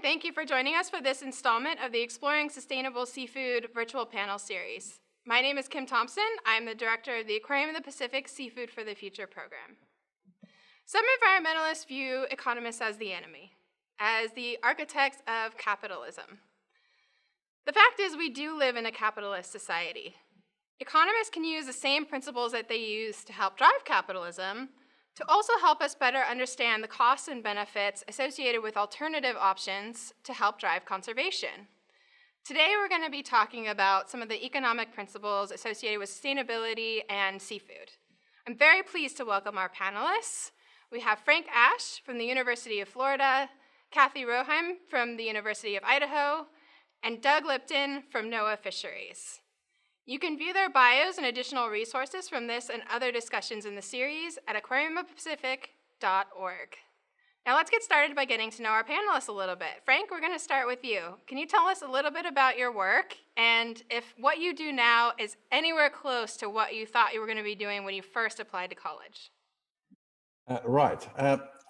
thank you for joining us for this installment of the Exploring Sustainable Seafood virtual panel series. My name is Kim Thompson. I'm the director of the Aquarium of the Pacific Seafood for the Future program. Some environmentalists view economists as the enemy, as the architects of capitalism. The fact is, we do live in a capitalist society. Economists can use the same principles that they use to help drive capitalism to also help us better understand the costs and benefits associated with alternative options to help drive conservation. Today, we're going to be talking about some of the economic principles associated with sustainability and seafood. I'm very pleased to welcome our panelists. We have Frank Asche from the University of Florida, Cathy Roheim from the University of Idaho, and Doug Lipton from NOAA Fisheries. You can view their bios and additional resources from this and other discussions in the series at aquariumofpacific.org. Now let's get started by getting to know our panelists a little bit. Frank, we're going to start with you. Can you tell us a little bit about your work and if what you do now is anywhere close to what you thought you were going to be doing when you first applied to college? Right.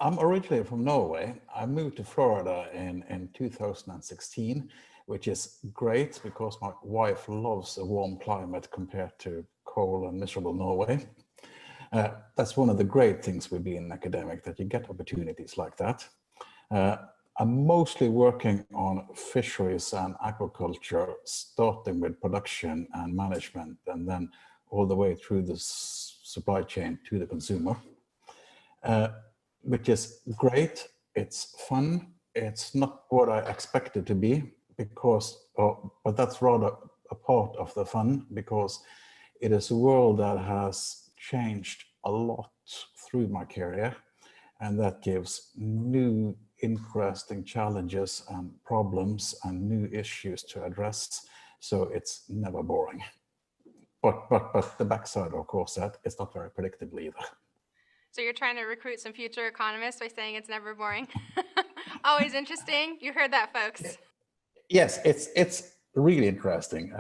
I'm originally from Norway. I moved to Florida in 2016, which is great because my wife loves a warm climate compared to cold and miserable Norway. That's one of the great things with being an academic, that you get opportunities like that. I'm mostly working on fisheries and aquaculture, starting with production and management, and then all the way through the supply chain to the consumer, which is great. It's fun. It's not what I expected to be, but that's rather a part of the fun, because it is a world that has changed a lot through my career, and that gives new interesting challenges and problems and new issues to address. So it's never boring. But the backside, of course, that it's not very predictable either. So you're trying to recruit some future economists by saying it's never boring. Always interesting. You heard that, folks. Yes, it's really interesting.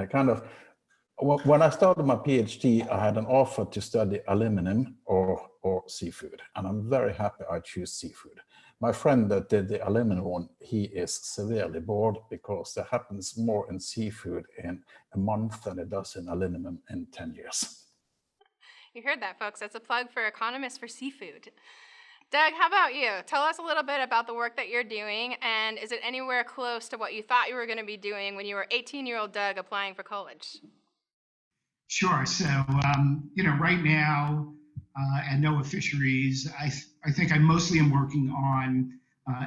When I started my PhD, I had an offer to study aluminum or seafood, and I'm very happy I choose seafood. My friend that did the aluminum one, he is severely bored because there happens more in seafood in a month than it does in aluminum in 10 years. You heard that, folks. That's a plug for Economists for Seafood. Doug, how about you? Tell us a little bit about the work that you're doing, and is it anywhere close to what you thought you were going to be doing when you were 18-year-old Doug applying for college? Sure. So, right now at NOAA Fisheries, I think I mostly am working on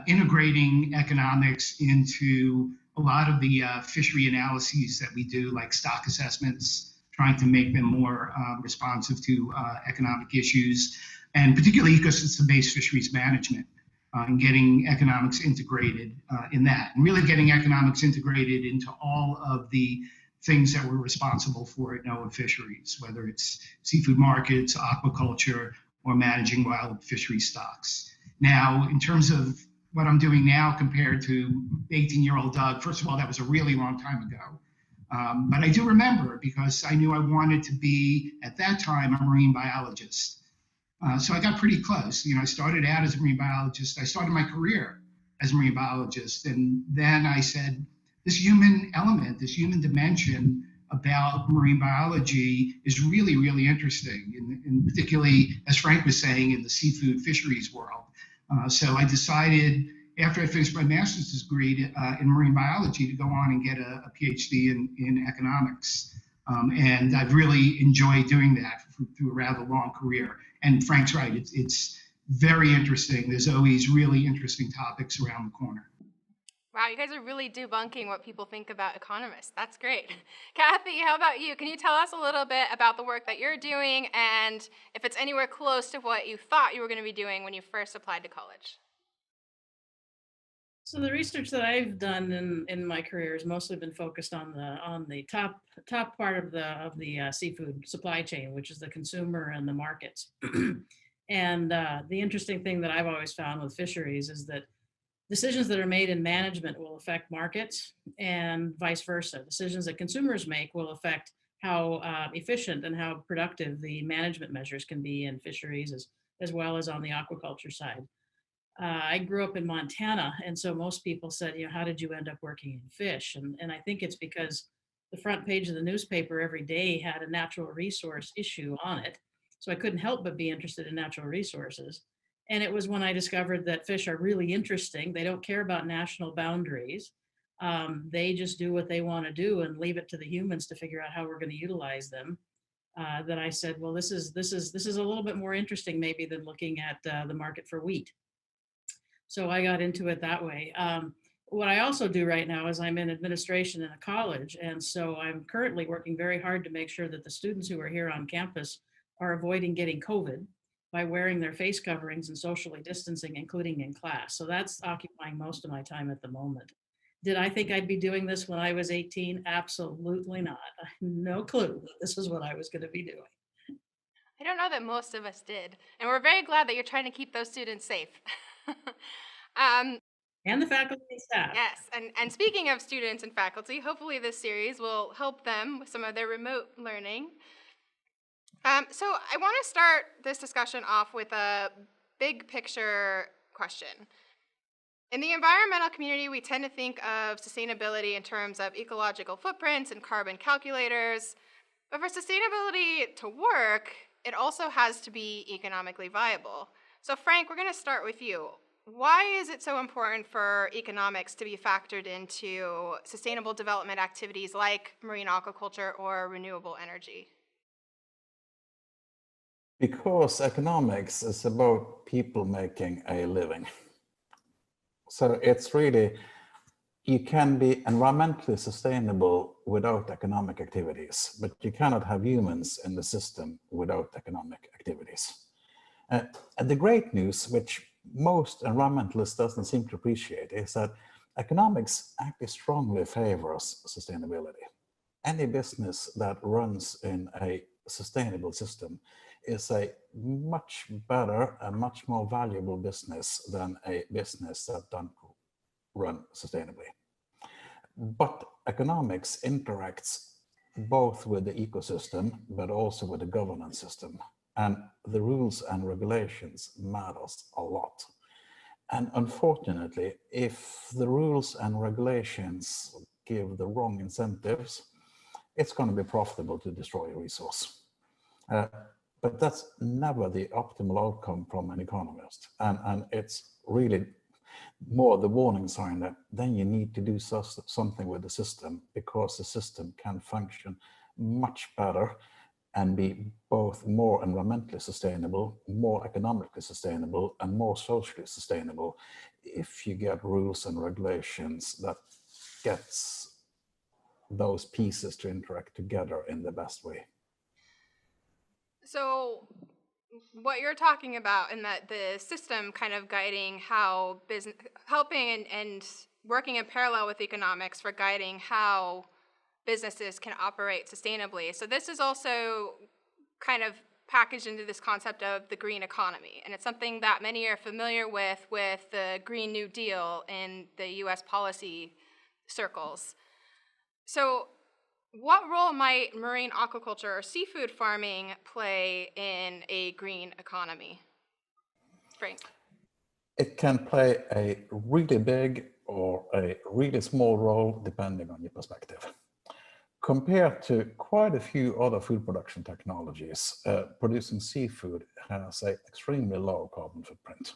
integrating economics into a lot of the fishery analyses that we do, like stock assessments, trying to make them more responsive to economic issues, and particularly ecosystem-based fisheries management, and getting economics integrated in that, and really getting economics integrated into all of the things that we're responsible for at NOAA Fisheries, whether it's seafood markets, aquaculture, or managing wild fishery stocks. Now, in terms of what I'm doing now compared to 18-year-old Doug, first of all, that was a really long time ago. But I do remember, because I knew I wanted to be, at that time, a marine biologist. So I got pretty close. I started out as a marine biologist. I started my career as a marine biologist. And then I said, this human element, this human dimension about marine biology is really, really interesting, and particularly, as Frank was saying, in the seafood fisheries world. So I decided, after I finished my master's degree in marine biology, to go on and get a PhD in economics. And I've really enjoyed doing that through a rather long career. And Frank's right, it's very interesting. There's always really interesting topics around the corner. Wow, you guys are really debunking what people think about economists. That's great. Cathy, how about you? Can you tell us a little bit about the work that you're doing and if it's anywhere close to what you thought you were going to be doing when you first applied to college? So the research that I've done in my career has mostly been focused on the top part of the seafood supply chain, which is the consumer and the markets. And the interesting thing that I've always found with fisheries is that decisions that are made in management will affect markets, and vice versa. Decisions that consumers make will affect how efficient and how productive the management measures can be in fisheries, as well as on the aquaculture side. I grew up in Montana, and so most people said, how did you end up working in fish? And I think it's because the front page of the newspaper every day had a natural resource issue on it. So I couldn't help but be interested in natural resources. And it was when I discovered that fish are really interesting. They don't care about national boundaries. They just do what they want to do and leave it to the humans to figure out how we're going to utilize them. That I said, well, this is a little bit more interesting maybe than looking at the market for wheat. So I got into it that way. What I also do right now is I'm in administration in a college. And so I'm currently working very hard to make sure that the students who are here on campus are avoiding getting COVID by wearing their face coverings and socially distancing, including in class. So that's occupying most of my time at the moment. Did I think I'd be doing this when I was 18? Absolutely not. No clue that this is what I was going to be doing. I don't know that most of us did. And we're very glad that you're trying to keep those students safe. And the faculty and staff. Yes, and speaking of students and faculty, hopefully this series will help them with some of their remote learning. So I want to start this discussion off with a big picture question. In the environmental community, we tend to think of sustainability in terms of ecological footprints and carbon calculators. But for sustainability to work, it also has to be economically viable. So Frank, we're going to start with you. Why is it so important for economics to be factored into sustainable development activities like marine aquaculture or renewable energy? Because economics is about people making a living. So it's really, you can be environmentally sustainable without economic activities, but you cannot have humans in the system without economic activities. And the great news, which most environmentalists doesn't seem to appreciate, is that economics actually strongly favors sustainability. Any business that runs in a sustainable system is a much better and much more valuable business than a business that doesn't run sustainably. But economics interacts both with the ecosystem, but also with the governance system. And the rules and regulations matters a lot. And unfortunately, if the rules and regulations give the wrong incentives, it's going to be profitable to destroy a resource. But that's never the optimal outcome from an economist. And it's really more the warning sign that then you need to do something with the system, because the system can function much better and be both more environmentally sustainable, more economically sustainable, and more socially sustainable if you get rules and regulations that gets those pieces to interact together in the best way. So what you're talking about, in that the system kind of guiding how business, helping and working in parallel with economics for guiding how businesses can operate sustainably. So this is also kind of packaged into this concept of the green economy. And it's something that many are familiar with the Green New Deal in the US policy circles. So what role might marine aquaculture or seafood farming play in a green economy? Frank. It can play a really big or a really small role depending on your perspective. Compared to quite a few other food production technologies, producing seafood has an extremely low carbon footprint.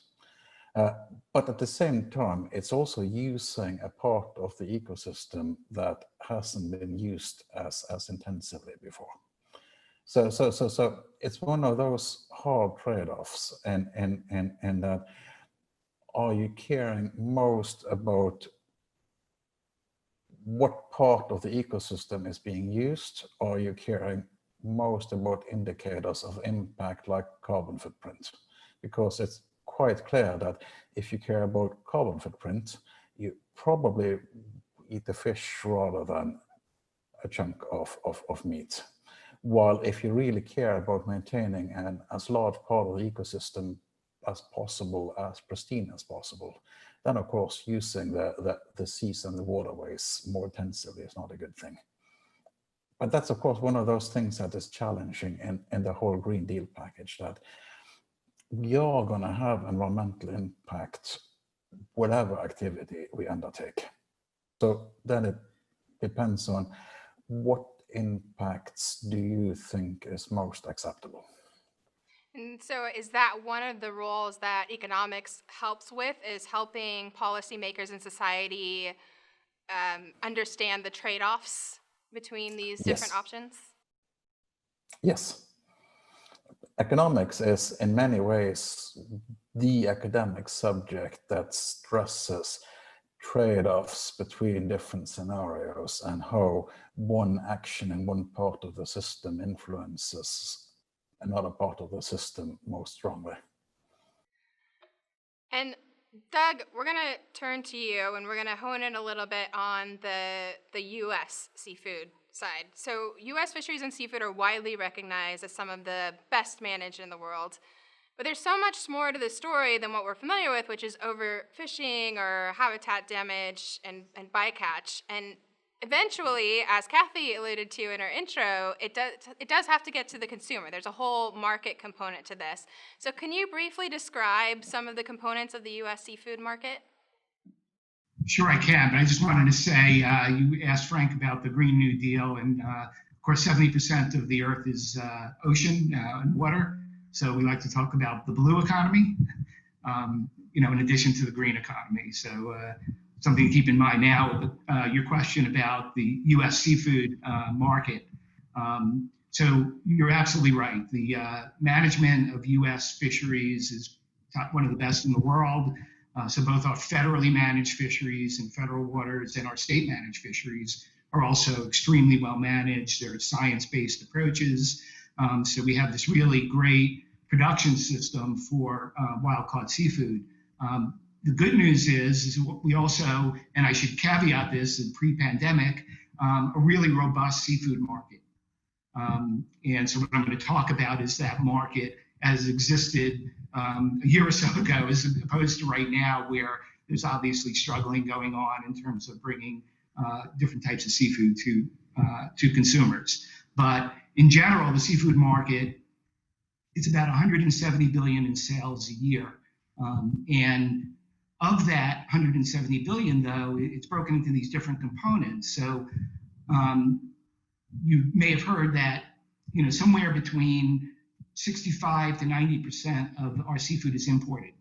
But at the same time, it's also using a part of the ecosystem that hasn't been used as intensively before. So it's one of those hard trade-offs, and that, are you caring most about what part of the ecosystem is being used, or are you caring most about indicators of impact like carbon footprint? Because it's quite clear that if you care about carbon footprint, you probably eat the fish rather than a chunk of meat. While if you really care about maintaining as large part of the ecosystem as possible, as pristine as possible, then of course using the seas and the waterways more intensively is not a good thing. But that's of course one of those things that is challenging in the whole Green Deal package, that we are going to have environmental impact whatever activity we undertake. So then it depends on what impacts do you think is most acceptable? And so is that one of the roles that economics helps with, is helping policymakers in society understand the trade-offs between these different options? Yes. Economics is in many ways the academic subject that stresses trade-offs between different scenarios and how one action in one part of the system influences another part of the system most strongly. And Doug, we're going to turn to you and we're going to hone in a little bit on the U.S. seafood side. So U.S. fisheries and seafood are widely recognized as some of the best managed in the world. But there's so much more to the story than what we're familiar with, which is overfishing or habitat damage and bycatch. And eventually, as Cathy alluded to in her intro, it does have to get to the consumer. There's a whole market component to this. So can you briefly describe some of the components of the U.S. seafood market? Sure, I can, but I just wanted to say, you asked Frank about the Green New Deal, and of course, 70% of the Earth is ocean and water. So we like to talk about the blue economy, in addition to the green economy. So something to keep in mind now, your question about the U.S. seafood market. So you're absolutely right. The management of U.S. fisheries is one of the best in the world. So both our federally managed fisheries in federal waters and our state managed fisheries are also extremely well managed. There are science-based approaches. So we have this really great production system for wild-caught seafood. The good news is we also, and I should caveat this, in pre-pandemic, a really robust seafood market. And so what I'm going to talk about is that market as existed a year or so ago, as opposed to right now, where there's obviously struggling going on in terms of bringing different types of seafood to consumers. But in general, the seafood market, it's about 170 billion in sales a year. And of that 170 billion, though, it's broken into these different components. So you may have heard that, somewhere between 65 to 90% of our seafood is imported.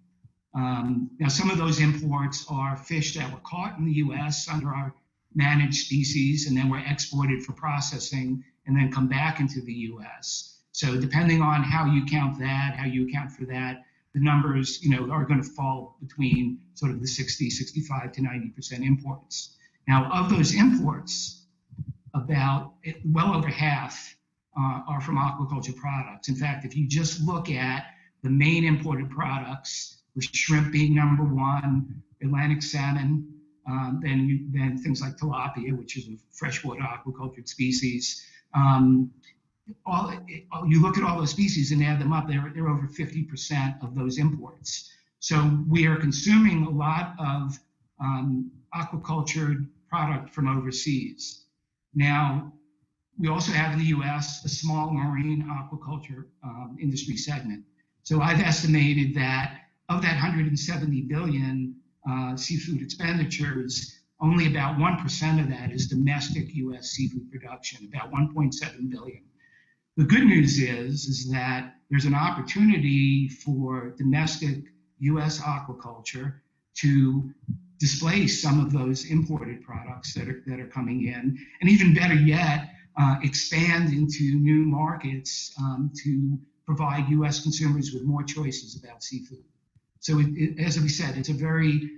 Now, some of those imports are fish that were caught in the U.S. under our managed species, and then were exported for processing, and then come back into the U.S. So depending on how you count that, how you account for that, the numbers, are going to fall between sort of the 65 to 90% imports. Now, of those imports, about well over half are from aquaculture products. In fact, if you just look at the main imported products, with shrimp being number one, Atlantic salmon, then things like tilapia, which is a freshwater aquaculture species. You look at all those species and add them up, they're over 50% of those imports. So we are consuming a lot of aquaculture product from overseas. Now, we also have in the U.S. a small marine aquaculture industry segment. So I've estimated that of that 170 billion seafood expenditures, only about 1% of that is domestic U.S. seafood production, about 1.7 billion. The good news is that there's an opportunity for domestic U.S. aquaculture to displace some of those imported products that are coming in, and even better yet, expand into new markets to provide U.S. consumers with more choices about seafood. So as we said, it's a very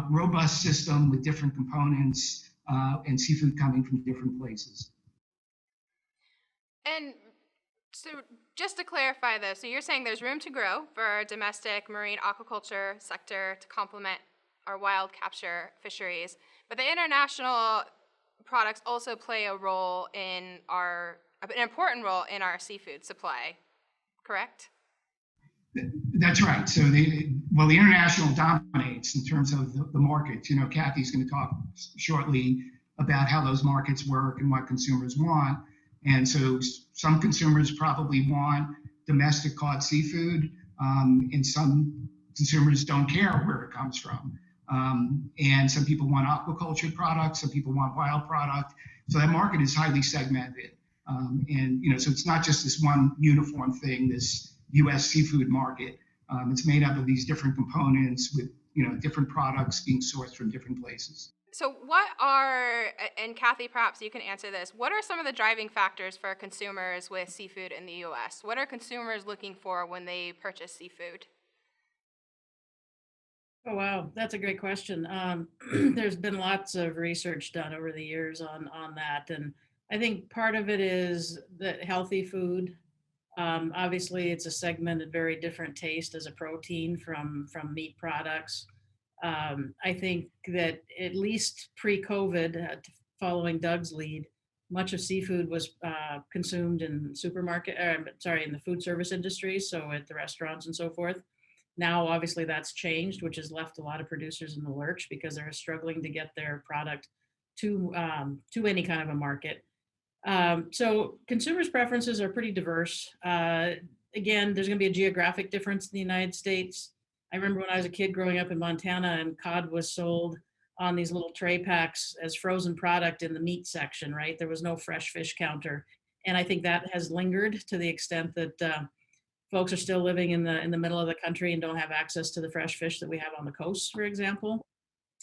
robust system with different components and seafood coming from different places. And so just to clarify this, so you're saying there's room to grow for our domestic marine aquaculture sector to complement our wild capture fisheries, but the international products also play an important role in our seafood supply, correct? That's right. So the international dominates in terms of the markets. Cathy's going to talk shortly about how those markets work and what consumers want. And so some consumers probably want domestic caught seafood. and some consumers don't care where it comes from. And some people want aquaculture products, some people want wild product. So that market is highly segmented. And so it's not just this one uniform thing, this U.S. seafood market. It's made up of these different components with different products being sourced from different places. So what are, and Cathy, perhaps you can answer this, what are some of the driving factors for consumers with seafood in the U.S.? What are consumers looking for when they purchase seafood? Oh, wow, that's a great question. There's been lots of research done over the years on that. And I think part of it is that healthy food, obviously it's a segmented, very different taste as a protein from meat products. I think that at least pre-COVID, following Doug's lead, much of seafood was consumed in in the food service industry, so at the restaurants and so forth. Now, obviously, that's changed, which has left a lot of producers in the lurch because they're struggling to get their product to any kind of a market. So consumers' preferences are pretty diverse. Again, there's going to be a geographic difference in the United States. I remember when I was a kid growing up in Montana and cod was sold on these little tray packs as frozen product in the meat section, right? There was no fresh fish counter. And I think that has lingered to the extent that folks are still living in the middle of the country and don't have access to the fresh fish that we have on the coast, for example.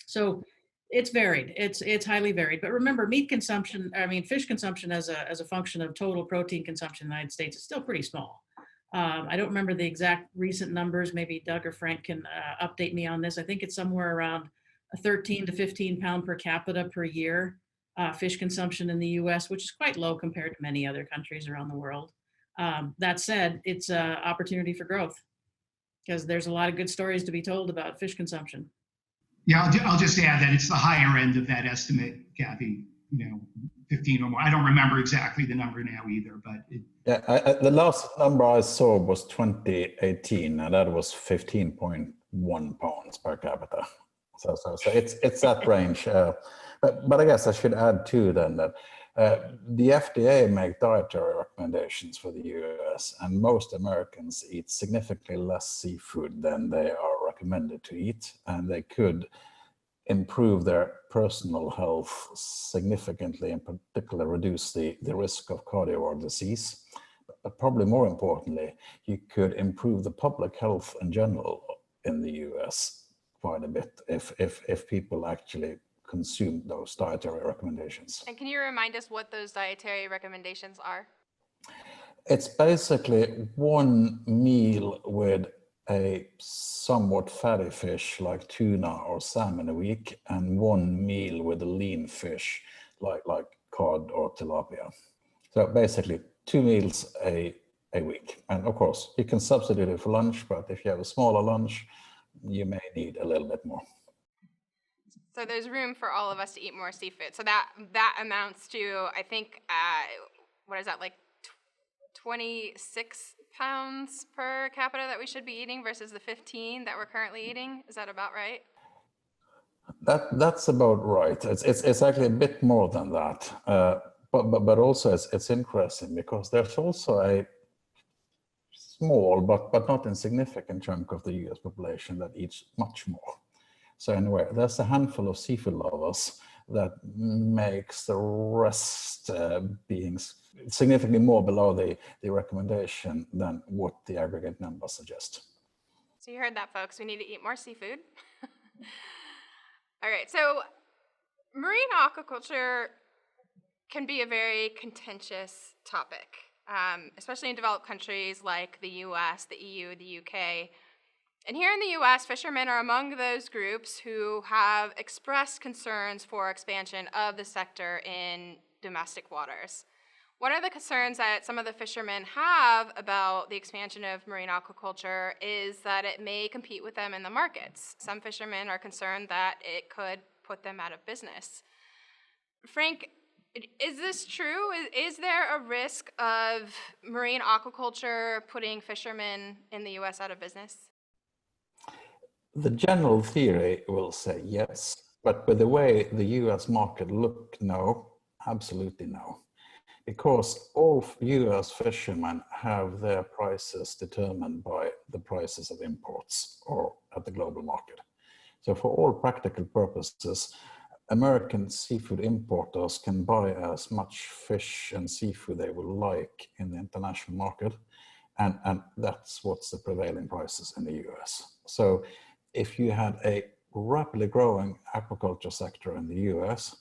So it's varied. It's highly varied. But remember, fish consumption as a function of total protein consumption in the United States is still pretty small. I don't remember the exact recent numbers. Maybe Doug or Frank can update me on this. I think it's somewhere around a 13 to 15 pound per capita per year fish consumption in the US, which is quite low compared to many other countries around the world. That said, it's an opportunity for growth because there's a lot of good stories to be told about fish consumption. Yeah, I'll just add that it's the higher end of that estimate, Cathy, 15 or more. I don't remember exactly the number now either, but the last number I saw was 2018, and that was 15.1 pounds per capita. So it's that range. But I guess I should add too then that the FDA make dietary recommendations for the US, and most Americans eat significantly less seafood than they are recommended to eat, and they could improve their personal health significantly, in particular reduce the risk of cardiovascular disease. But probably more importantly, you could improve the public health in general in the US quite a bit if people actually consume those dietary recommendations. And can you remind us what those dietary recommendations are? It's basically one meal with a somewhat fatty fish like tuna or salmon a week, and one meal with a lean fish like cod or tilapia. So basically 2 meals a week. And of course, you can substitute it for lunch, but if you have a smaller lunch, you may need a little bit more. So there's room for all of us to eat more seafood. So that amounts to, I think, what is that, like 26 pounds per capita that we should be eating versus the 15 that we're currently eating? Is that about right? That's about right. It's actually a bit more than that. But also it's interesting because there's also a small but not insignificant chunk of the US population that eats much more. So anyway, there's a handful of seafood lovers that makes the rest being significantly more below the recommendation than what the aggregate numbers suggest. So you heard that, folks. We need to eat more seafood. All right, so marine aquaculture can be a very contentious topic, especially in developed countries like the US, the EU, the UK. And here in the US, fishermen are among those groups who have expressed concerns for expansion of the sector in domestic waters. One of the concerns that some of the fishermen have about the expansion of marine aquaculture is that it may compete with them in the markets. Some fishermen are concerned that it could put them out of business. Frank, is this true? Is there a risk of marine aquaculture putting fishermen in the US out of business? The general theory will say yes, but with the way the US market look, no, absolutely no. because all US fishermen have their prices determined by the prices of imports or at the global market. So for all practical purposes, American seafood importers can buy as much fish and seafood they would like in the international market, and that's what's the prevailing prices in the US. So if you had a rapidly growing aquaculture sector in the US,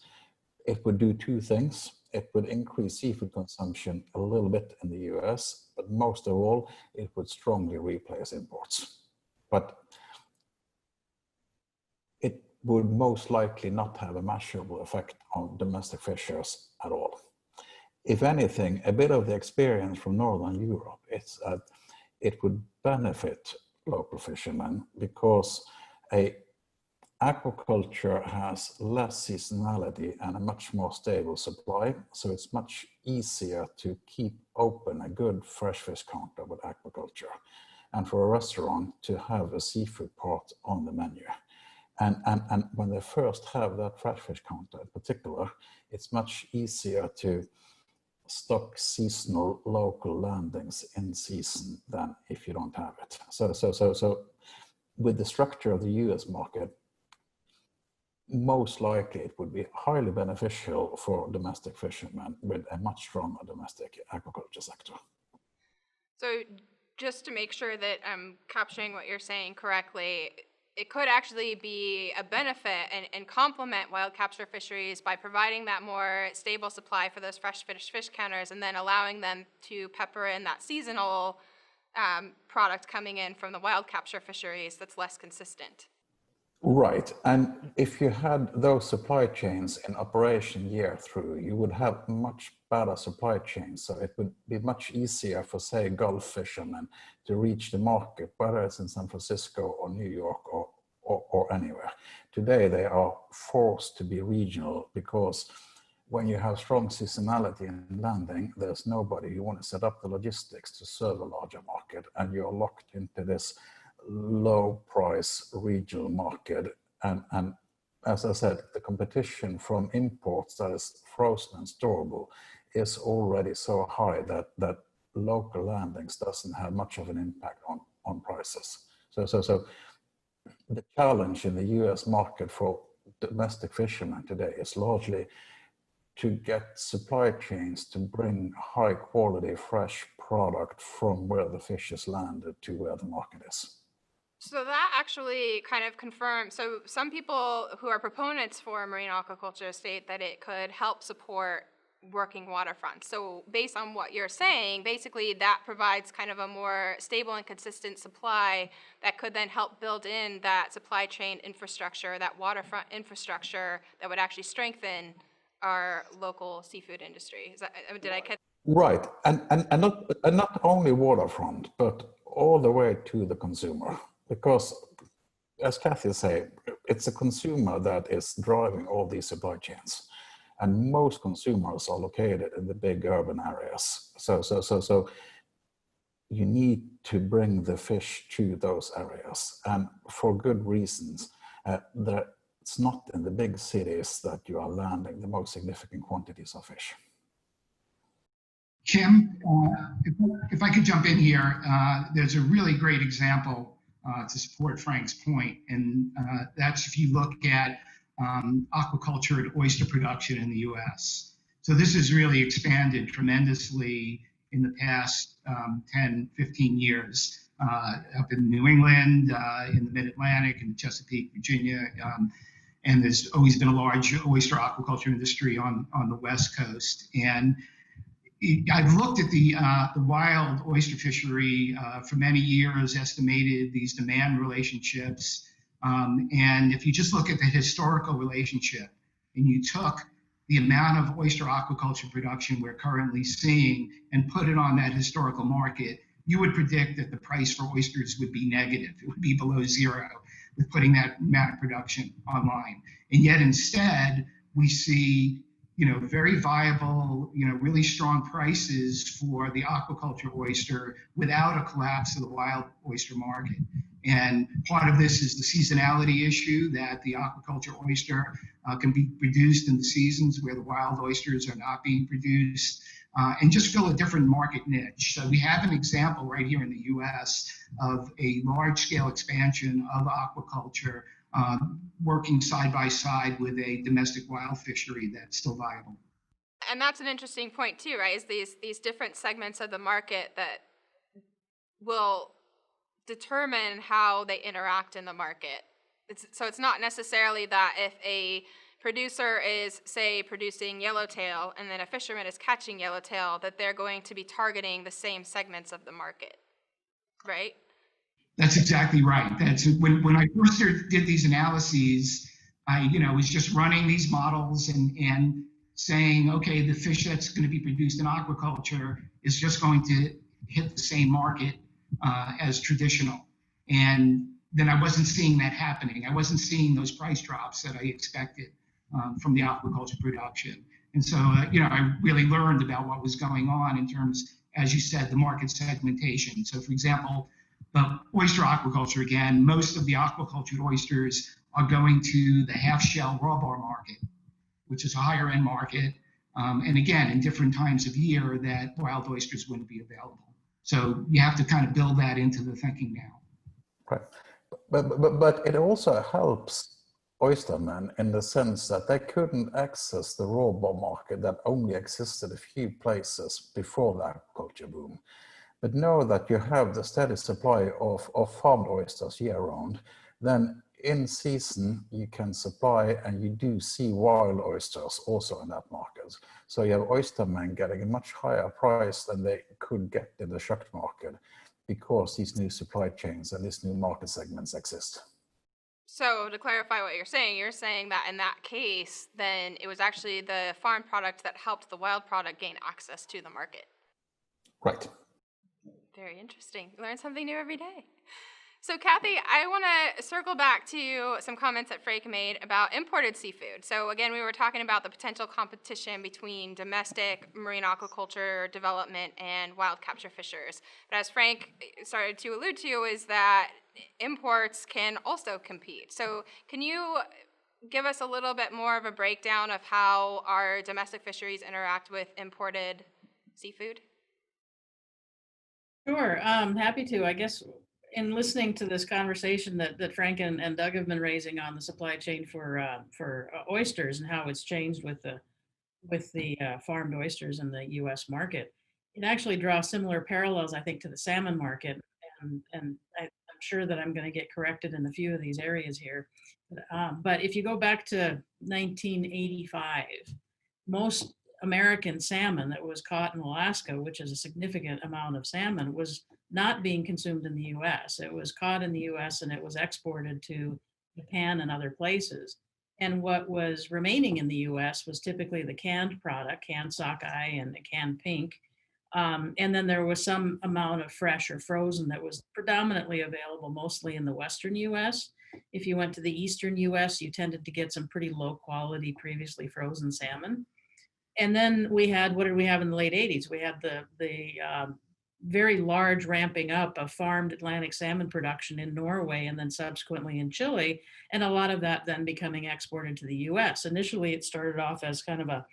it would do two things. It would increase seafood consumption a little bit in the US, but most of all, it would strongly replace imports. But it would most likely not have a measurable effect on domestic fishers at all. If anything, a bit of the experience from Northern Europe is that it would benefit local fishermen because aquaculture has less seasonality and a much more stable supply. So it's much easier to keep open a good fresh fish counter with aquaculture, and for a restaurant to have a seafood part on the menu. And when they first have that fresh fish counter in particular, it's much easier to stock seasonal local landings in season than if you don't have it. So with the structure of the US market, most likely it would be highly beneficial for domestic fishermen with a much stronger domestic aquaculture sector. So just to make sure that I'm capturing what you're saying correctly, it could actually be a benefit and complement wild capture fisheries by providing that more stable supply for those fresh fish counters, and then allowing them to pepper in that seasonal product coming in from the wild capture fisheries that's less consistent. Right, and if you had those supply chains in operation year through, you would have much better supply chains. So it would be much easier for, say, Gulf fishermen to reach the market, whether it's in San Francisco or New York or anywhere. Today, they are forced to be regional because when you have strong seasonality in landing, there's nobody who wants to set up the logistics to serve a larger market, and you're locked into this low price regional market. And as I said, the competition from imports that is frozen and storable is already so high that local landings doesn't have much of an impact on prices. So the challenge in the US market for domestic fishermen today is largely to get supply chains to bring high quality fresh product from where the fish is landed to where the market is. So that actually kind of confirms, so some people who are proponents for marine aquaculture state that it could help support working waterfronts. So based on what you're saying, basically that provides kind of a more stable and consistent supply that could then help build in that supply chain infrastructure, that waterfront infrastructure that would actually strengthen our local seafood industry. Is that, did I catch? Right, and not only waterfront, but all the way to the consumer. Because, as Cathy said, it's a consumer that is driving all these supply chains, and most consumers are located in the big urban areas. So you need to bring the fish to those areas, and for good reasons. It's not in the big cities that you are landing the most significant quantities of fish. Kim, if I could jump in here, there's a really great example to support Frank's point, and that's if you look at aquaculture and oyster production in the US. So this has really expanded tremendously in the past 10, 15 years up in New England, in the mid-Atlantic, and Chesapeake, Virginia, and there's always been a large oyster aquaculture industry on the West Coast. And I've looked at the wild oyster fishery for many years, estimated these demand relationships. And if you just look at the historical relationship and you took the amount of oyster aquaculture production we're currently seeing and put it on that historical market, you would predict that the price for oysters would be negative. It would be below zero with putting that amount of production online. And yet instead, we see very viable, really strong prices for the aquaculture oyster without a collapse of the wild oyster market. And part of this is the seasonality issue, that the aquaculture oyster can be produced in the seasons where the wild oysters are not being produced. and just fill a different market niche. So we have an example right here in the US of a large-scale expansion of aquaculture working side by side with a domestic wild fishery that's still viable. And that's an interesting point too, right? Is these different segments of the market that will determine how they interact in the market. So it's not necessarily that if a producer is, say, producing yellowtail and then a fisherman is catching yellowtail, that they're going to be targeting the same segments of the market, right? That's exactly right. That's when I first did these analyses, I was just running these models and saying, okay, the fish that's going to be produced in aquaculture is just going to hit the same market as traditional. And then I wasn't seeing that happening. I wasn't seeing those price drops that I expected from the aquaculture production. And so, I really learned about what was going on in terms, as you said, the market segmentation. So, for example, the oyster aquaculture, again, most of the aquacultured oysters are going to the half-shell raw bar market, which is a higher end market. And again, in different times of year that wild oysters wouldn't be available. So you have to kind of build that into the thinking now. Right. But it also helps oystermen in the sense that they couldn't access the raw bar market that only existed a few places before the aquaculture boom. But now that you have the steady supply of farmed oysters year round, then in season you can supply, and you do see wild oysters also in that market. So you have oystermen getting a much higher price than they could get in the shucked market because these new supply chains and these new market segments exist. So to clarify what you're saying that in that case, then it was actually the farm product that helped the wild product gain access to the market. Right. Very interesting. Learn something new every day. So Cathy, I want to circle back to some comments that Frank made about imported seafood. So again, we were talking about the potential competition between domestic marine aquaculture development and wild capture fishers. But as Frank started to allude to, is that imports can also compete. So can you give us a little bit more of a breakdown of how our domestic fisheries interact with imported seafood? Sure, happy to. I guess in listening to this conversation that Frank and Doug have been raising on the supply chain for oysters and how it's changed with the farmed oysters in the U.S. market, it actually draws similar parallels, I think, to the salmon market. And I'm sure that I'm going to get corrected in a few of these areas here. But if you go back to 1985, most American salmon that was caught in Alaska, which is a significant amount of salmon, was not being consumed in the US. It was caught in the US and it was exported to Japan and other places. And what was remaining in the US was typically the canned product, canned sockeye and canned pink. And then there was some amount of fresh or frozen that was predominantly available mostly in the Western US. If you went to the Eastern US, you tended to get some pretty low quality previously frozen salmon. And then we had, what did we have in the late 80s? We had the very large ramping up of farmed Atlantic salmon production in Norway and then subsequently in Chile, and a lot of that then becoming exported to the US. Initially, it started off as kind of a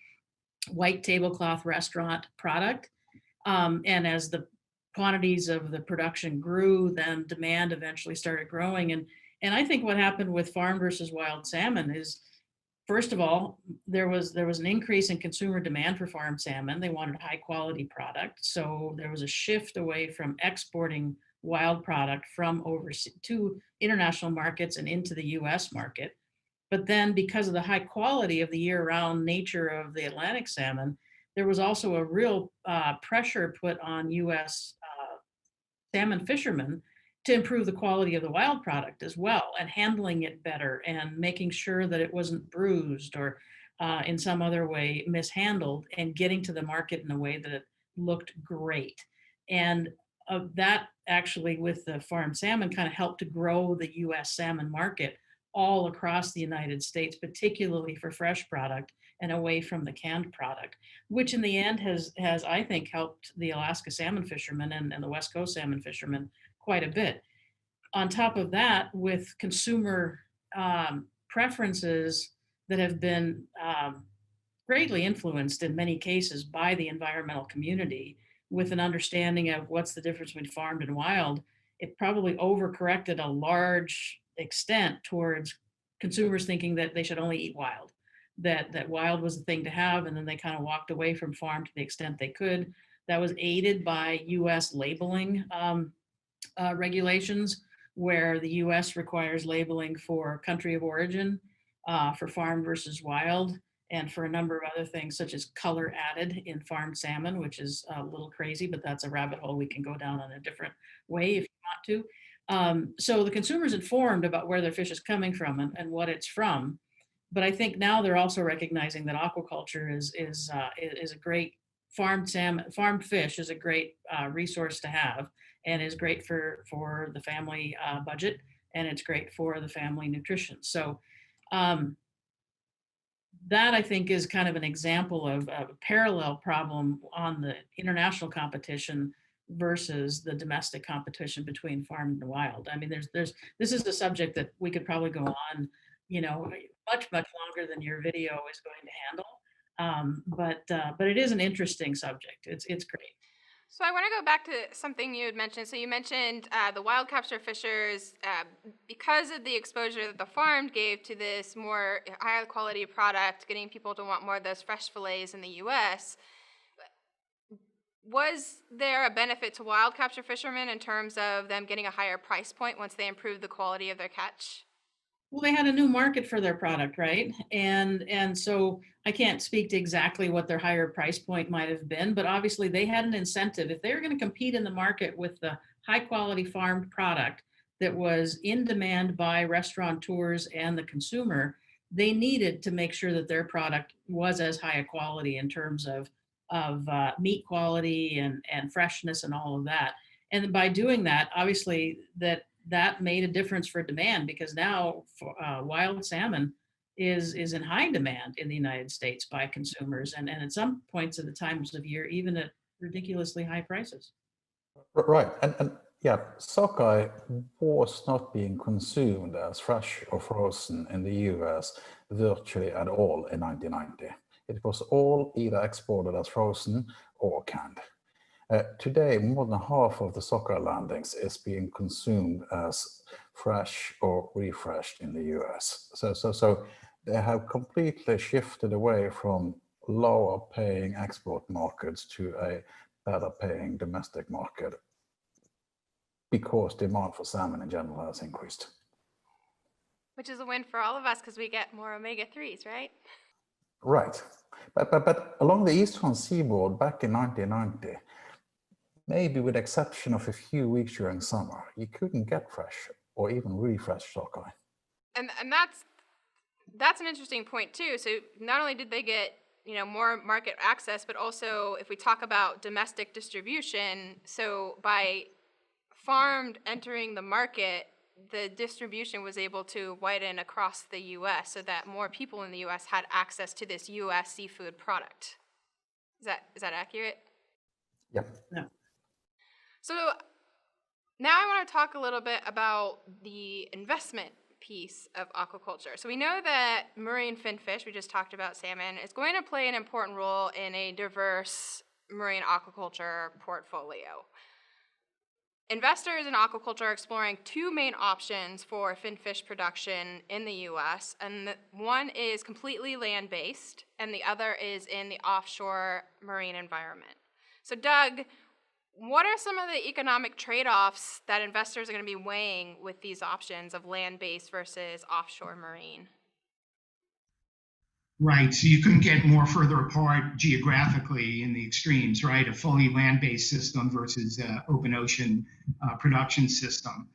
white tablecloth restaurant product. And as the quantities of the production grew, then demand eventually started growing. And I think what happened with farm versus wild salmon is, first of all, there was an increase in consumer demand for farmed salmon. They wanted high quality product. So there was a shift away from exporting wild product from overseas to international markets and into the US market. But then because of the high quality of the year-round nature of the Atlantic salmon, there was also a real pressure put on US salmon fishermen to improve the quality of the wild product as well, and handling it better and making sure that it wasn't bruised or in some other way mishandled, and getting to the market in a way that it looked great. And that actually, with the farmed salmon, kind of helped to grow the US salmon market all across the United States, particularly for fresh product and away from the canned product, which in the end has I think, helped the Alaska salmon fishermen and the West Coast salmon fishermen quite a bit. On top of that, with consumer preferences that have been greatly influenced in many cases by the environmental community with an understanding of what's the difference between farmed and wild. It probably overcorrected a large extent towards consumers thinking that they should only eat wild, that wild was the thing to have, and then they kind of walked away from farm to the extent they could. That was aided by U.S. labeling regulations, where the U.S. requires labeling for country of origin, for farm versus wild, and for a number of other things, such as color added in farmed salmon, which is a little crazy, but that's a rabbit hole we can go down on a different way if you want to. So the consumer's informed about where their fish is coming from and what it's from. But I think now they're also recognizing that aquaculture is a great farmed salmon, farmed fish is a great resource to have, and is great for the family budget, and it's great for the family nutrition. So that, I think, is kind of an example of a parallel problem on the international competition versus the domestic competition between farm and wild. I mean, this is a subject that we could probably go on, much longer than your video is going to handle. But it is an interesting subject. It's great. So I want to go back to something you had mentioned. So you mentioned the wild capture fishers, because of the exposure that the farm gave to this more higher quality product, getting people to want more of those fresh fillets in the U.S., was there a benefit to wild capture fishermen in terms of them getting a higher price point once they improved the quality of their catch? Well, they had a new market for their product, right? And so I can't speak to exactly what their higher price point might have been, but obviously they had an incentive. If they were going to compete in the market with the high quality farmed product that was in demand by restaurateurs and the consumer, they needed to make sure that their product was as high a quality in terms of meat quality and freshness and all of that. And by doing that, obviously that made a difference for demand, because now wild salmon is in high demand in the United States by consumers, and at some points of the times of year, even at ridiculously high prices. Right, and yeah, sockeye was not being consumed as fresh or frozen in the US virtually at all in 1990. It was all either exported as frozen or canned. Today, more than half of the sockeye landings is being consumed as fresh or refreshed in the US. So they have completely shifted away from lower paying export markets to a better paying domestic market, because demand for salmon in general has increased. Which is a win for all of us because we get more omega-3s, right? Right. But along the eastern seaboard back in 1990, maybe with the exception of a few weeks during summer, you couldn't get fresh or even really fresh sockeye. And that's an interesting point too. So not only did they get more market access, but also if we talk about domestic distribution, so by farmed entering the market, the distribution was able to widen across the U.S. so that more people in the U.S. had access to this U.S. seafood product. Is that accurate? Yep. Yeah. So now I want to talk a little bit about the investment piece of aquaculture. So we know that marine finfish, we just talked about salmon, is going to play an important role in a diverse marine aquaculture portfolio. Investors in aquaculture are exploring two main options for finfish production in the U.S., and one is completely land-based, and the other is in the offshore marine environment. So Doug, what are some of the economic trade-offs that investors are going to be weighing with these options of land-based versus offshore marine? Right, so you couldn't get more further apart geographically in the extremes, right? A fully land-based system versus an open ocean production system.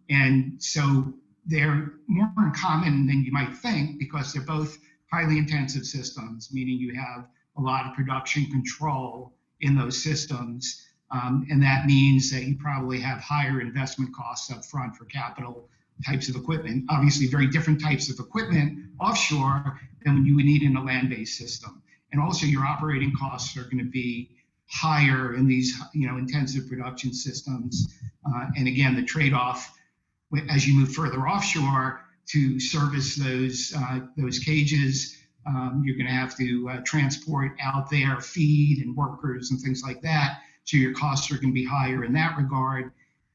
And so they're more in common than you might think, because they're both highly intensive systems, meaning you have a lot of production control in those systems. And that means that you probably have higher investment costs up front for capital types of equipment, obviously very different types of equipment offshore than you would need in a land-based system. And also your operating costs are going to be higher in these intensive production systems. And again, the trade-off as you move further offshore to service those cages You're going to have to transport out there feed and workers and things like that. So your costs are going to be higher in that regard.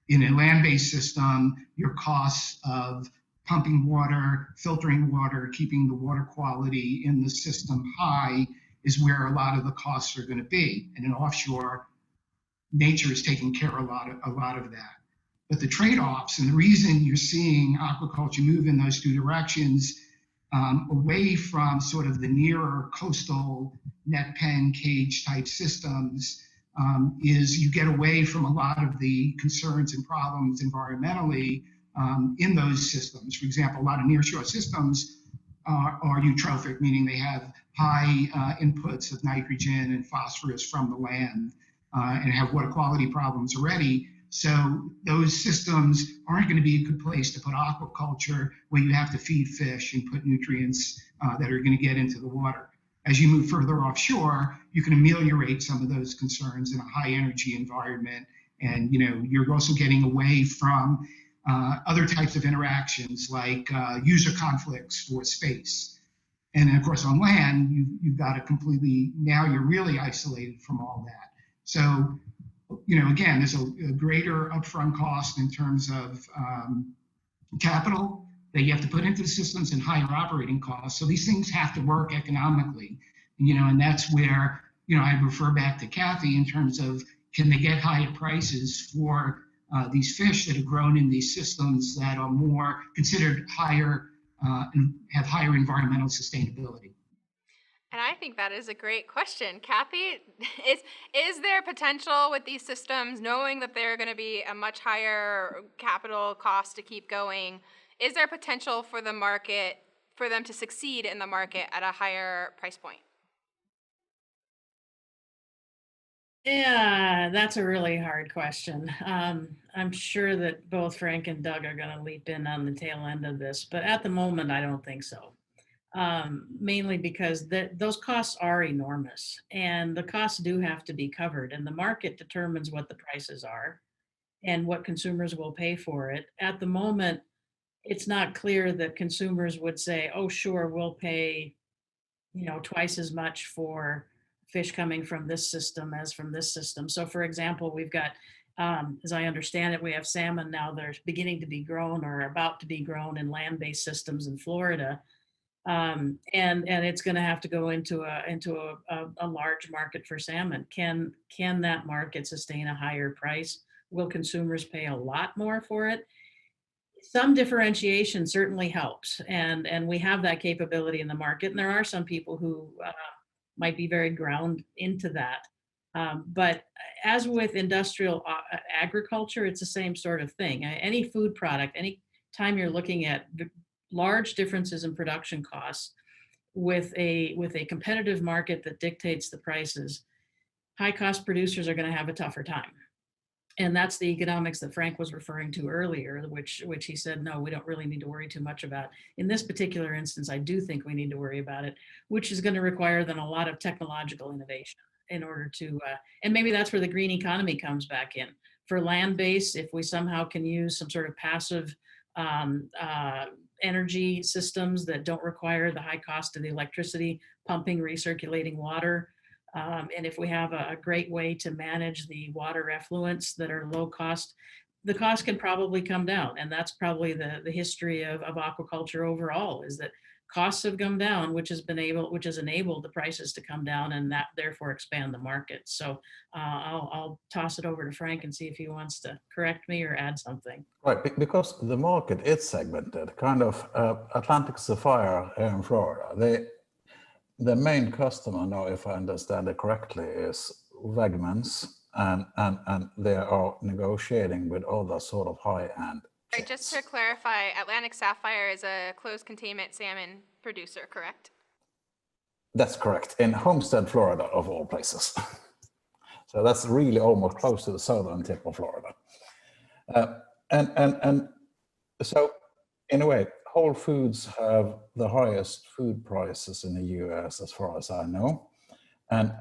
In a land-based system, your costs of pumping water, filtering water, keeping the water quality in the system high is where a lot of the costs are going to be. And in offshore, nature is taking care of a lot of that. But the trade-offs and the reason you're seeing aquaculture move in those two directions, away from sort of the nearer coastal net pen cage type systems, is you get away from a lot of the concerns and problems environmentally in those systems. For example, a lot of nearshore systems are eutrophic, meaning they have high inputs of nitrogen and phosphorus from the land and have water quality problems already. So those systems aren't going to be a good place to put aquaculture where you have to feed fish and put nutrients that are going to get into the water. As you move further offshore, you can ameliorate some of those concerns in a high energy environment. And you're also getting away from other types of interactions like user conflicts for space. And then of course on land, you've got a now you're really isolated from all that. So, again, there's a greater upfront cost in terms of capital that you have to put into the systems and higher operating costs. So these things have to work economically, and that's where, I refer back to Cathy in terms of, can they get higher prices for these fish that are grown in these systems that are more considered higher and have higher environmental sustainability? And I think that is a great question. Cathy, is there potential with these systems, knowing that they're going to be a much higher capital cost to keep going, is there potential for the market, for them to succeed in the market at a higher price point? Yeah, that's a really hard question. I'm sure that both Frank and Doug are going to leap in on the tail end of this, but at the moment, I don't think so. Mainly because those costs are enormous and the costs do have to be covered, and the market determines what the prices are and what consumers will pay for it. At the moment, it's not clear that consumers would say, oh, sure, we'll pay, twice as much for fish coming from this system as from this system. So for example, we've got, as I understand it, we have salmon now. They're beginning to be grown or about to be grown in land-based systems in Florida. And it's going to have to go into a large market for salmon. Can that market sustain a higher price? Will consumers pay a lot more for it? Some differentiation certainly helps, and we have that capability in the market. And there are some people who might be very ground into that. But as with industrial agriculture, it's the same sort of thing. Any food product, any time you're looking at large differences in production costs with a competitive market that dictates the prices, high cost producers are going to have a tougher time. And that's the economics that Frank was referring to earlier, which he said, no, we don't really need to worry too much about. In this particular instance, I do think we need to worry about it, which is going to require then a lot of technological innovation in order to, and maybe that's where the green economy comes back in. For land-based, if we somehow can use some sort of passive energy systems that don't require the high cost of the electricity, pumping, recirculating water, and if we have a great way to manage the water effluents that are low cost, the cost can probably come down. And that's probably the history of aquaculture overall, is that costs have come down, which has enabled the prices to come down, and that therefore expand the market. So I'll toss it over to Frank and see if he wants to correct me or add something. Right, because the market is segmented, kind of Atlantic Sapphire in Florida. The main customer now, if I understand it correctly, is Wegmans, and they are negotiating with other sort of high-end. Right, just to clarify, Atlantic Sapphire is a closed containment salmon producer, correct? That's correct, in Homestead, Florida, of all places. So that's really almost close to the southern tip of Florida. And so, in a way, Whole Foods have the highest food prices in the US, as far as I know, and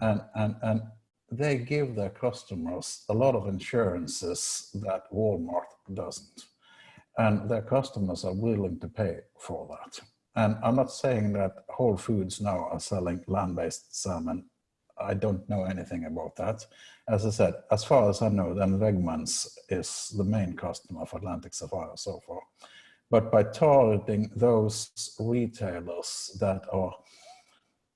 they give their customers a lot of insurances that Walmart doesn't, and their customers are willing to pay for that. And I'm not saying that Whole Foods now are selling land-based salmon. I don't know anything about that. As I said, as far as I know, then Wegmans is the main customer of Atlantic Sapphire so far. But by targeting those retailers that are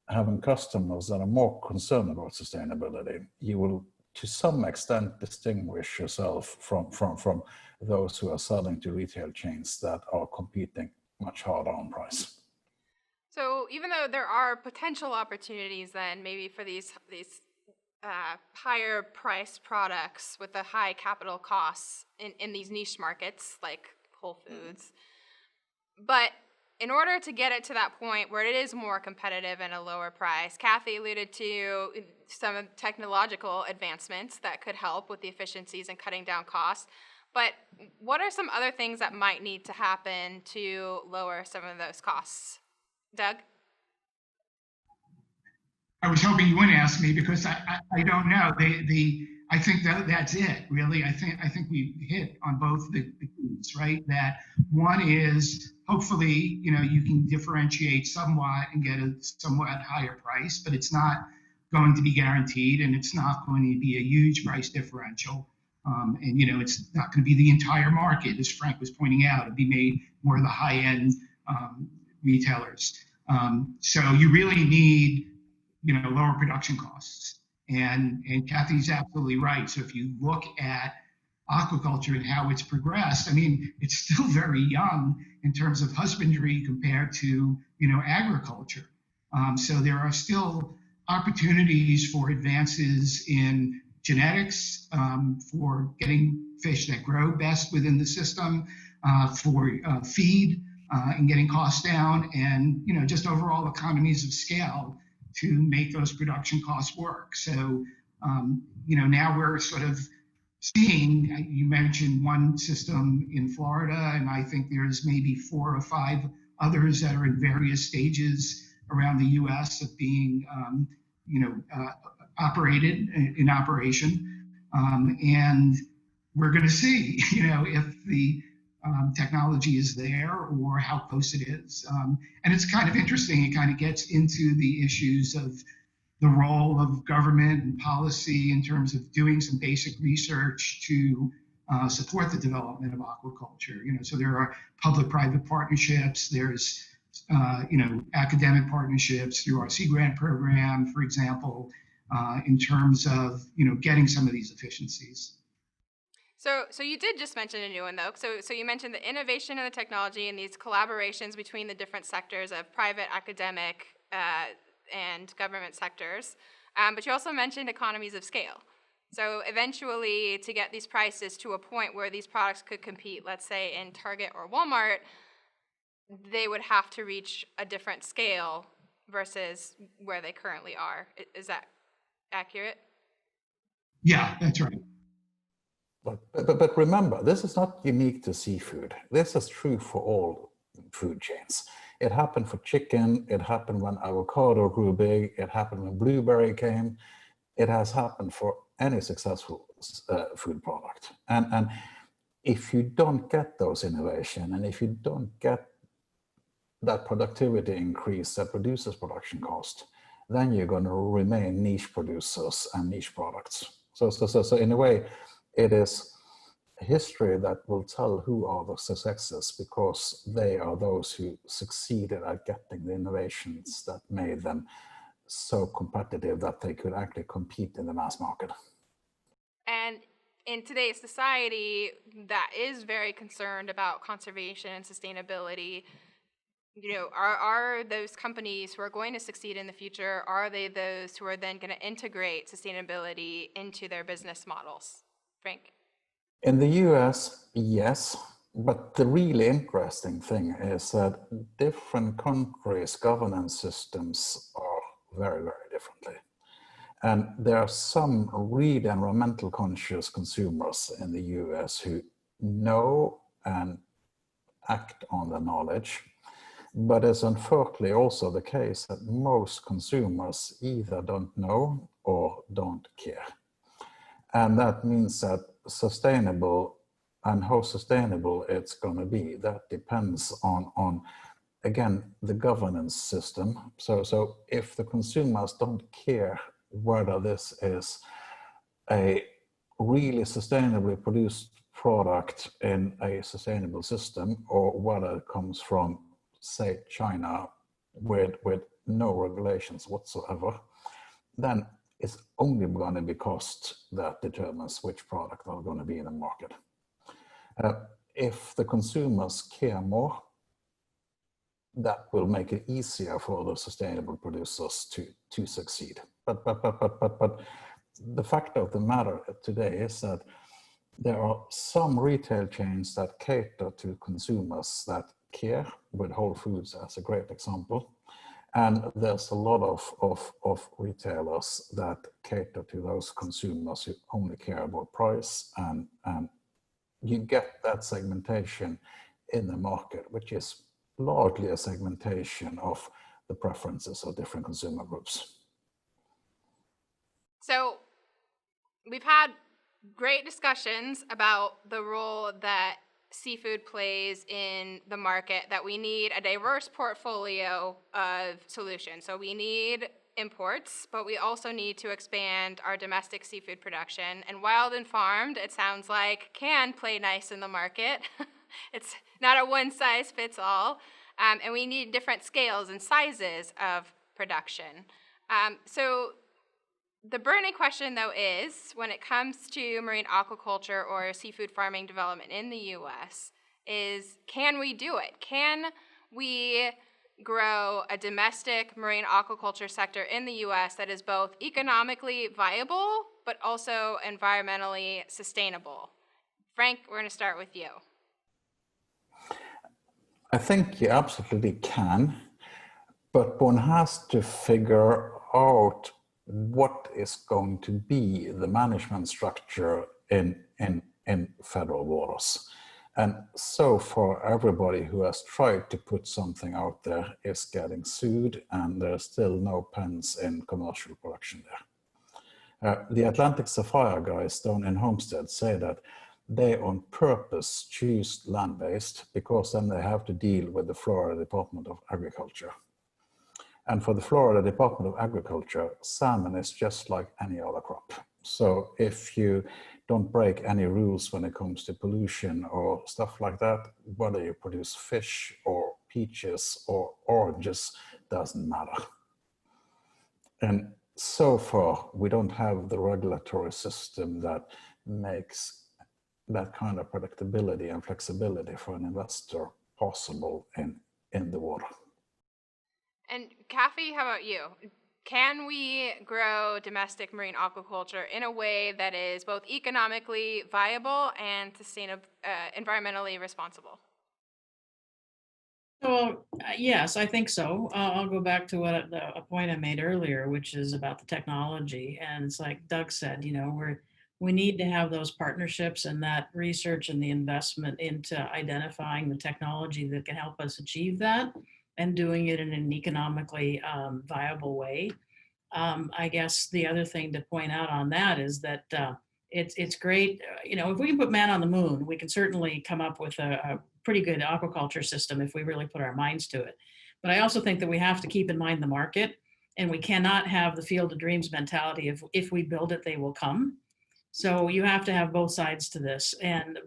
having customers that are more concerned about sustainability, you will to some extent distinguish yourself from those who are selling to retail chains that are competing much harder on price. So even though there are potential opportunities then maybe for these higher priced products with the high capital costs in these niche markets like Whole Foods, but in order to get it to that point where it is more competitive and a lower price, Cathy alluded to some technological advancements that could help with the efficiencies and cutting down costs. But what are some other things that might need to happen to lower some of those costs? Doug? I was hoping you wouldn't ask me because I don't know. I think that's it, really. I think we hit on both the keys, right? That one is hopefully, you can differentiate somewhat and get a somewhat higher price, but it's not going to be guaranteed, and it's not going to be a huge price differential. And it's not going to be the entire market, as Frank was pointing out. It'll be made more of the high-end retailers. So you really need, lower production costs. And Cathy's absolutely right. So if you look at aquaculture and how it's progressed, it's still very young in terms of husbandry compared to, agriculture. So there are still opportunities for advances in genetics, for getting fish that grow best within the system, for feed and getting costs down, and just overall economies of scale to make those production costs work. So now we're sort of seeing, you mentioned one system in Florida, and I think there's maybe 4 or 5 others that are in various stages around the U.S. of being operated in operation, and we're going to see, if the technology is there or how close it is. And it's kind of interesting. It kind of gets into the issues of the role of government and policy in terms of doing some basic research to support the development of aquaculture. So there are public-private partnerships. There's academic partnerships through our Sea Grant program, for example, in terms of getting some of these efficiencies. So you did just mention a new one though. So you mentioned the innovation of the technology and these collaborations between the different sectors of private, academic, and government sectors. But you also mentioned economies of scale. So eventually, to get these prices to a point where these products could compete, let's say in Target or Walmart, they would have to reach a different scale versus where they currently are. Is that accurate? Yeah, that's right. But remember, this is not unique to seafood. This is true for all food chains. It happened for chicken. It happened when avocado grew big. It happened when blueberry came. It has happened for any successful food product. And if you don't get those innovation, and if you don't get that productivity increase that reduces production cost, then you're going to remain niche producers and niche products. So in a way, it is history that will tell who are the successes, because they are those who succeeded at getting the innovations that made them so competitive that they could actually compete in the mass market. And in today's society that is very concerned about conservation and sustainability, are those companies who are going to succeed in the future, are they those who are then going to integrate sustainability into their business models? Frank? In the US, yes, but the really interesting thing is that different countries' governance systems are very, very differently. And there are some really environmental conscious consumers in the US who know and act on the knowledge, but it's unfortunately also the case that most consumers either don't know or don't care. And that means that sustainable and how sustainable it's going to be, that depends on again, the governance system. So if the consumers don't care whether this is a really sustainably produced product in a sustainable system or whether it comes from, say, China with no regulations whatsoever, then it's only going to be cost that determines which product are going to be in the market. If the consumers care more, that will make it easier for the sustainable producers to succeed. But the fact of the matter today is that there are some retail chains that cater to consumers that care, with Whole Foods as a great example. And there's a lot of retailers that cater to those consumers who only care about price, and you get that segmentation in the market, which is largely a segmentation of the preferences of different consumer groups. So we've had great discussions about the role that seafood plays in the market, that we need a diverse portfolio of solutions. So we need imports, but we also need to expand our domestic seafood production. And wild and farmed, it sounds like, can play nice in the market. It's not a one-size-fits-all. And we need different scales and sizes of production. So the burning question, though, is when it comes to marine aquaculture or seafood farming development in the U.S., is can we do it? Can we grow a domestic marine aquaculture sector in the U.S. that is both economically viable but also environmentally sustainable? Frank, we're going to start with you. I think you absolutely can, but one has to figure out what is going to be the management structure in federal waters. And so far, everybody who has tried to put something out there is getting sued, and there's still no pens in commercial production there. The Atlantic Sapphire guys down in Homestead say that they on purpose choose land-based because then they have to deal with the Florida Department of Agriculture. And for the Florida Department of Agriculture, salmon is just like any other crop. So if you don't break any rules when it comes to pollution or stuff like that, whether you produce fish or peaches or oranges, doesn't matter. And so far, we don't have the regulatory system that makes that kind of predictability and flexibility for an investor possible in the water. And Cathy, how about you? Can we grow domestic marine aquaculture in a way that is both economically viable and environmentally responsible? So yes, I think so. I'll go back to a point I made earlier, which is about the technology. And it's like Doug said, we need to have those partnerships and that research and the investment into identifying the technology that can help us achieve that and doing it in an economically viable way. I guess the other thing to point out on that is that it's great. If we can put man on the moon, we can certainly come up with a pretty good aquaculture system if we really put our minds to it. But I also think that we have to keep in mind the market, and we cannot have the field of dreams mentality of if we build it, they will come. So you have to have both sides to this.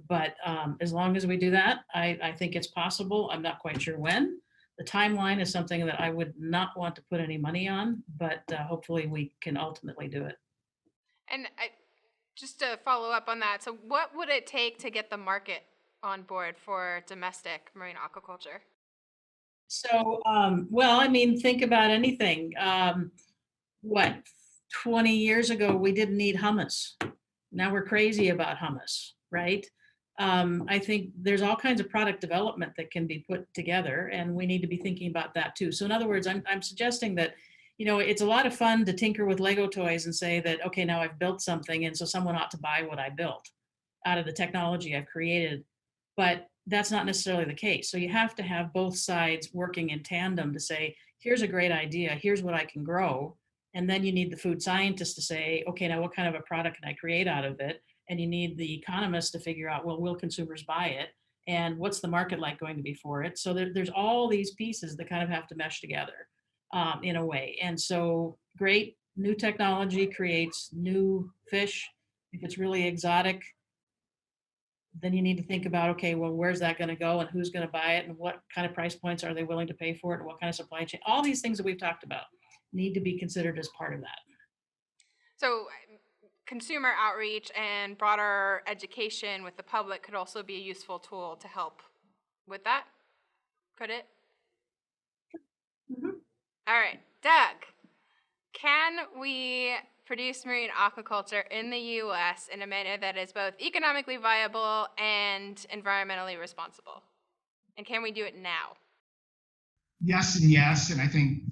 But as long as we do that, I think it's possible. I'm not quite sure when. The timeline is something that I would not want to put any money on, but hopefully we can ultimately do it. And just to follow up on that, so what would it take to get the market on board for domestic marine aquaculture? So, think about anything. 20 years ago, we didn't need hummus. Now we're crazy about hummus, right? I think there's all kinds of product development that can be put together, and we need to be thinking about that too. So in other words, I'm suggesting that, it's a lot of fun to tinker with Lego toys and say that, okay, now I've built something, and so someone ought to buy what I built out of the technology I've created. But that's not necessarily the case. So you have to have both sides working in tandem to say, here's a great idea, here's what I can grow. And then you need the food scientist to say, okay, now what kind of a product can I create out of it? And you need the economists to figure out, well, will consumers buy it? and what's the market like going to be for it. So there's all these pieces that kind of have to mesh together in a way. And so great new technology creates new fish. If it's really exotic, then you need to think about, okay, well, where's that going to go and who's going to buy it and what kind of price points are they willing to pay for it and what kind of supply chain. All these things that we've talked about need to be considered as part of that. So consumer outreach and broader education with the public could also be a useful tool to help with that. Could it? Mm-hmm. All right, Doug, can we produce marine aquaculture in the U.S. in a manner that is both economically viable and environmentally responsible? And can we do it now? Yes and yes, and I think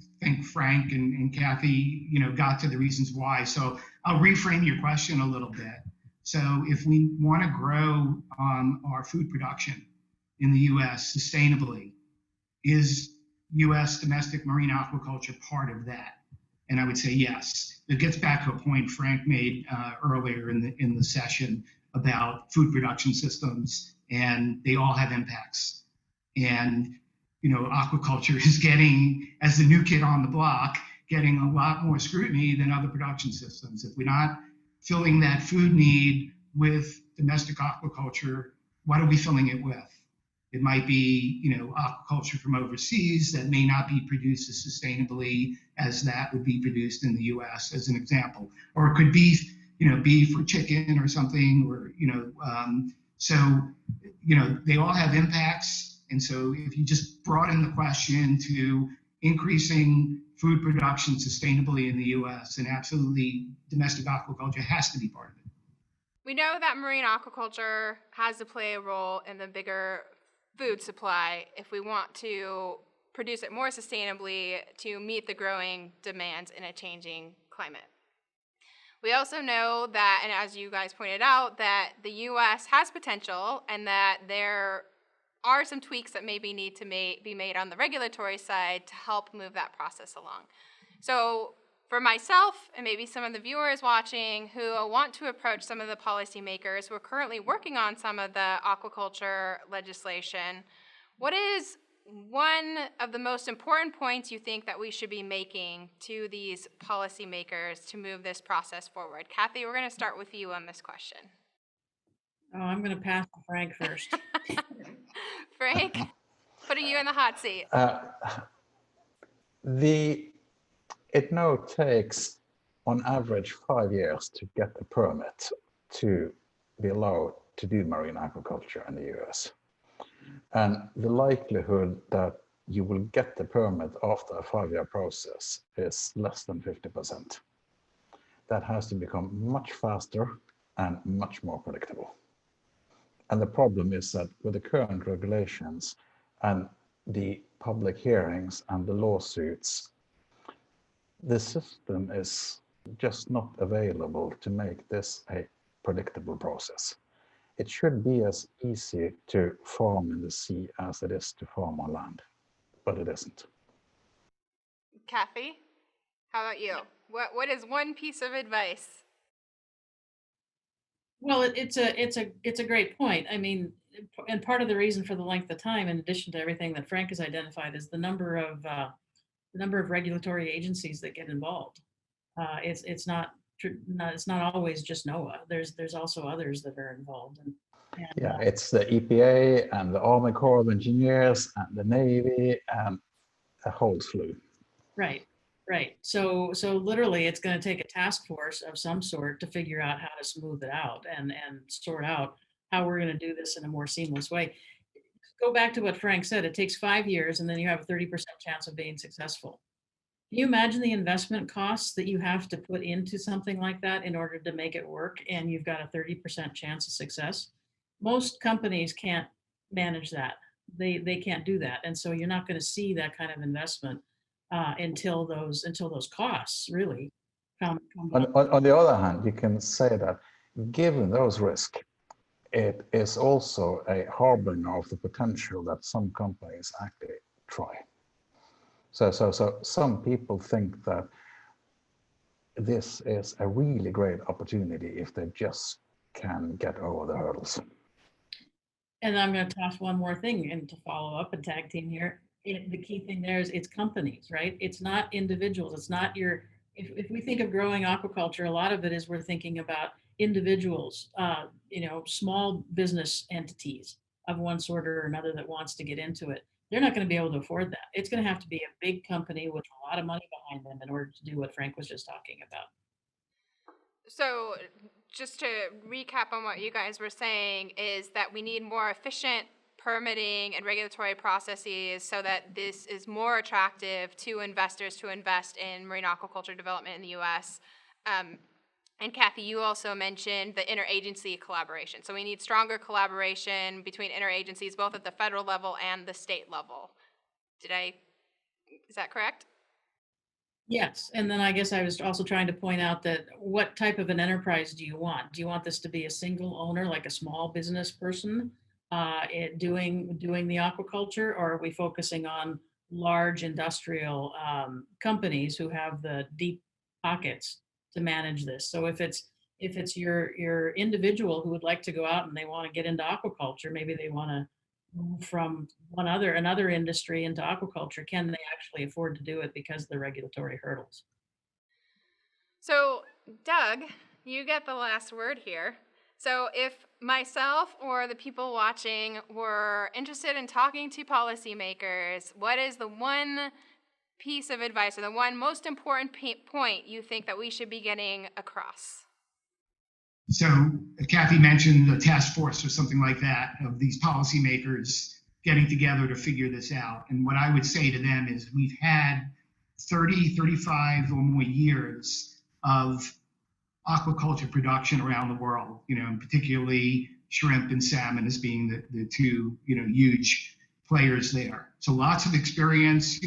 Frank and Cathy, got to the reasons why. So I'll reframe your question a little bit. So if we want to grow our food production in the U.S. sustainably, is U.S. domestic marine aquaculture part of that? And I would say yes. It gets back to a point Frank made earlier in the session about food production systems, and they all have impacts. And aquaculture is getting, as the new kid on the block, getting a lot more scrutiny than other production systems. If we're not filling that food need with domestic aquaculture, what are we filling it with? It might be, aquaculture from overseas that may not be produced as sustainably as that would be produced in the U.S. as an example, or it could be, beef or chicken or something, or they all have impacts. And so if you just broaden the question to increasing food production sustainably in the U.S., and absolutely domestic aquaculture has to be part of it. We know that marine aquaculture has to play a role in the bigger food supply if we want to produce it more sustainably to meet the growing demands in a changing climate. We also know that, and as you guys pointed out, that the U.S. has potential and that there are some tweaks that maybe need to be made on the regulatory side to help move that process along. So for myself and maybe some of the viewers watching who want to approach some of the policymakers who are currently working on some of the aquaculture legislation, what is one of the most important points you think that we should be making to these policymakers to move this process forward? Cathy, we're going to start with you on this question. Oh, I'm going to pass to Frank first. Frank, putting you in the hot seat. It now takes, on average, 5 years to get a permit to be allowed to do marine aquaculture in the US. And the likelihood that you will get the permit after a 5-year process is less than 50%. That has to become much faster and much more predictable. And the problem is that with the current regulations and the public hearings and the lawsuits, the system is just not available to make this a predictable process. It should be as easy to farm in the sea as it is to farm on land, but it isn't. Cathy, how about you? What is one piece of advice? Well, it's a great point. I mean, and part of the reason for the length of time, in addition to everything that Frank has identified, is the number of regulatory agencies that get involved. It's not always just NOAA. There's also others that are involved. Yeah, it's the EPA and the Army Corps of Engineers and the Navy and a whole slew. Right. So literally, it's going to take a task force of some sort to figure out how to smooth it out and sort out how we're going to do this in a more seamless way. Go back to what Frank said. It takes 5 years, and then you have a 30% chance of being successful. Can you imagine the investment costs that you have to put into something like that in order to make it work, and you've got a 30% chance of success? Most companies can't manage that. They can't do that, and so you're not going to see that kind of investment until those costs really come on the other hand, you can say that given those risks, it is also a harbinger of the potential that some companies actually try. So some people think that this is a really great opportunity if they just can get over the hurdles. And I'm going to toss one more thing and to follow up and tag team here. The key thing there is it's companies, right? It's not individuals. It's not your, if we think of growing aquaculture, a lot of it is we're thinking about individuals, small business entities of one sort or another that wants to get into it. They're not going to be able to afford that. It's going to have to be a big company with a lot of money behind them in order to do what Frank was just talking about. So just to recap on what you guys were saying is that we need more efficient permitting and regulatory processes so that this is more attractive to investors to invest in marine aquaculture development in the U.S. And Cathy, you also mentioned the interagency collaboration. So we need stronger collaboration between interagencies, both at the federal level and the state level. Is that correct? Yes, and then I guess I was also trying to point out that what type of an enterprise do you want? Do you want this to be a single owner, like a small business person, doing the aquaculture, or are we focusing on large industrial companies who have the deep pockets to manage this? So if it's your individual who would like to go out and they want to get into aquaculture, maybe they want to move from another industry into aquaculture, can they actually afford to do it because of the regulatory hurdles? So, Doug, you get the last word here. So if myself or the people watching were interested in talking to policymakers, what is the one piece of advice or the one most important point you think that we should be getting across? So Cathy mentioned a task force or something like that of these policymakers getting together to figure this out. And what I would say to them is we've had 30, 35 or more years of aquaculture production around the world, and particularly shrimp and salmon as being the two, huge players there. So lots of experience,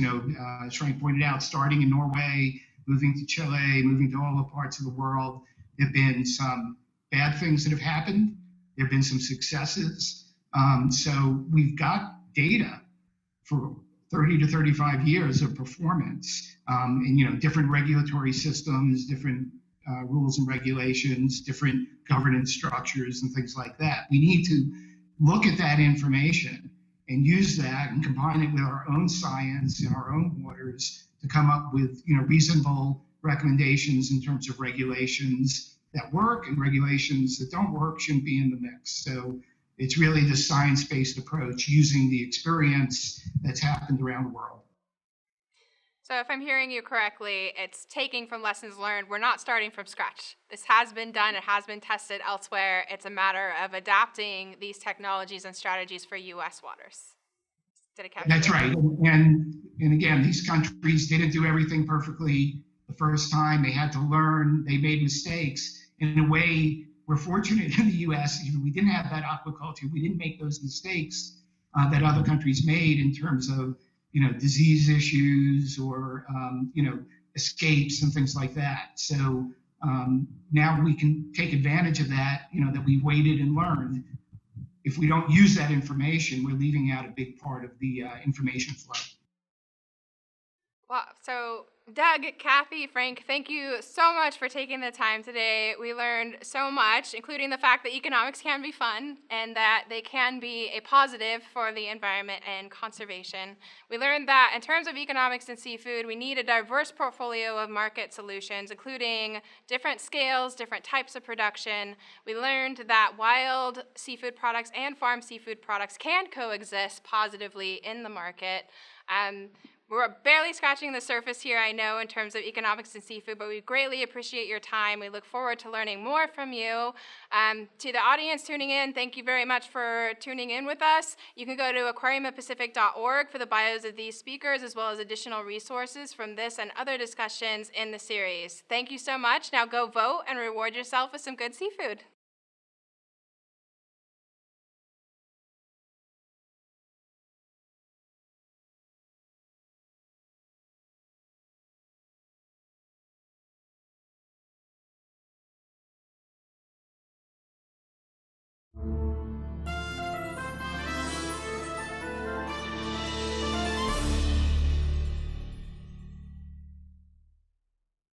as Frank pointed out, starting in Norway, moving to Chile, moving to all the parts of the world. There have been some bad things that have happened. There have been some successes. So we've got data for 30 to 35 years of performance, and different regulatory systems, different rules and regulations, different governance structures and things like that. We need to look at that information and use that and combine it with our own science and our own waters to come up with reasonable recommendations in terms of regulations that work, and regulations that don't work shouldn't be in the mix. So it's really the science-based approach using the experience that's happened around the world. So if I'm hearing you correctly, it's taking from lessons learned. We're not starting from scratch. This has been done. It has been tested elsewhere. It's a matter of adapting these technologies and strategies for U.S. waters. Did I capture that? That's right. And again, these countries didn't do everything perfectly the first time. They had to learn. They made mistakes. In a way, we're fortunate in the U.S. We didn't have that aquaculture. We didn't make those mistakes that other countries made in terms of disease issues or escapes and things like that. So now we can take advantage of that. That we waited and learned. If we don't use that information, we're leaving out a big part of the information flow. Well, so Doug, Cathy, Frank, thank you so much for taking the time today. We learned so much, including the fact that economics can be fun and that they can be a positive for the environment and conservation. We learned that in terms of economics and seafood, we need a diverse portfolio of market solutions, including different scales, different types of production. We learned that wild seafood products and farm seafood products can coexist positively in the market. We're barely scratching the surface here, I know, in terms of economics and seafood, but we greatly appreciate your time. We look forward to learning more from you. To the audience tuning in, thank you very much for tuning in with us. You can go to aquariumpacific.org for the bios of these speakers, as well as additional resources from this and other discussions in the series. Thank you so much. Now go vote and reward yourself with some good seafood.